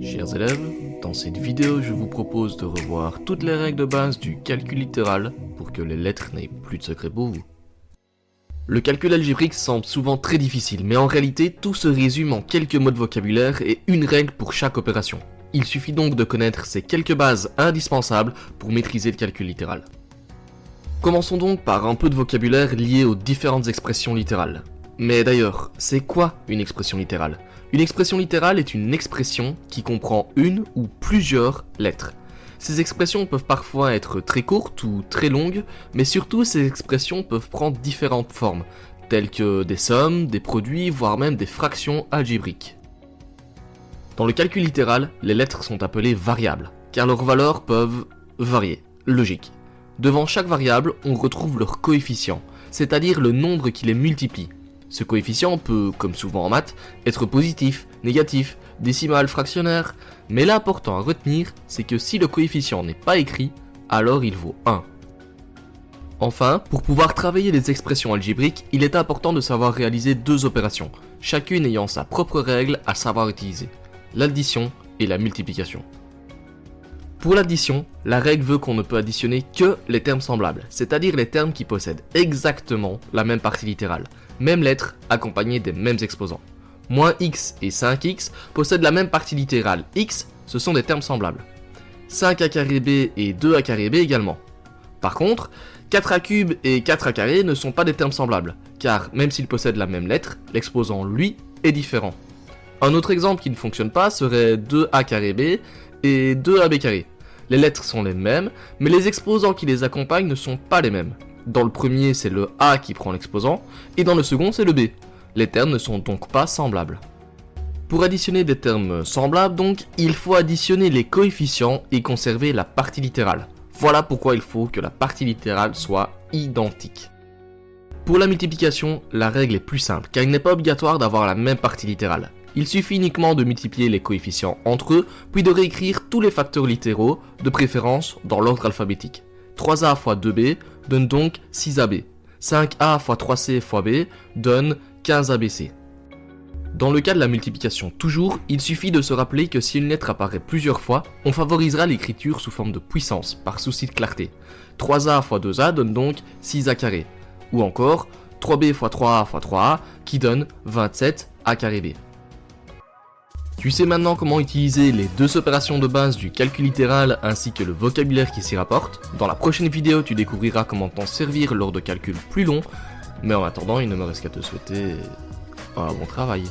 Chers élèves, dans cette vidéo, je vous propose de revoir toutes les règles de base du calcul littéral pour que les lettres n'aient plus de secret pour vous. Le calcul algébrique semble souvent très difficile, mais en réalité, tout se résume en quelques mots de vocabulaire et une règle pour chaque opération. Il suffit donc de connaître ces quelques bases indispensables pour maîtriser le calcul littéral. Commençons donc par un peu de vocabulaire lié aux différentes expressions littérales. Mais d'ailleurs, c'est quoi une expression littérale ? Une expression littérale est une expression qui comprend une ou plusieurs lettres. Ces expressions peuvent parfois être très courtes ou très longues, mais surtout ces expressions peuvent prendre différentes formes, telles que des sommes, des produits, voire même des fractions algébriques. Dans le calcul littéral, les lettres sont appelées variables, car leurs valeurs peuvent varier. Logique. Devant chaque variable, on retrouve leur coefficient, c'est-à-dire le nombre qui les multiplie. Ce coefficient peut, comme souvent en maths, être positif, négatif, décimal, fractionnaire, mais l'important à retenir, c'est que si le coefficient n'est pas écrit, alors il vaut 1. Enfin, pour pouvoir travailler les expressions algébriques, il est important de savoir réaliser deux opérations, chacune ayant sa propre règle à savoir utiliser, l'addition et la multiplication. Pour l'addition, la règle veut qu'on ne peut additionner que les termes semblables, c'est-à-dire les termes qui possèdent exactement la même partie littérale, même lettre accompagnée des mêmes exposants. Moins x et 5x possèdent la même partie littérale x, ce sont des termes semblables. 5a carré b et 2a carré b également. Par contre, 4a cube et 4a carré ne sont pas des termes semblables, car même s'ils possèdent la même lettre, l'exposant lui est différent. Un autre exemple qui ne fonctionne pas serait 2a carré b et 2ab carré. Les lettres sont les mêmes, mais les exposants qui les accompagnent ne sont pas les mêmes. Dans le premier, c'est le A qui prend l'exposant, et dans le second, c'est le B. Les termes ne sont donc pas semblables. Pour additionner des termes semblables, donc, il faut additionner les coefficients et conserver la partie littérale. Voilà pourquoi il faut que la partie littérale soit identique. Pour la multiplication, la règle est plus simple, car il n'est pas obligatoire d'avoir la même partie littérale. Il suffit uniquement de multiplier les coefficients entre eux, puis de réécrire tous les facteurs littéraux, de préférence dans l'ordre alphabétique. 3a fois 2b donne donc 6ab. 5a fois 3c fois b donne 15abc. Dans le cas de la multiplication toujours, il suffit de se rappeler que si une lettre apparaît plusieurs fois, on favorisera l'écriture sous forme de puissance, par souci de clarté. 3a fois 2a donne donc 6a carré. Ou encore 3b fois 3a fois 3a qui donne 27a carré b. Tu sais maintenant comment utiliser les deux opérations de base du calcul littéral ainsi que le vocabulaire qui s'y rapporte. Dans la prochaine vidéo, tu découvriras comment t'en servir lors de calculs plus longs. Mais en attendant, il ne me reste qu'à te souhaiter un bon travail.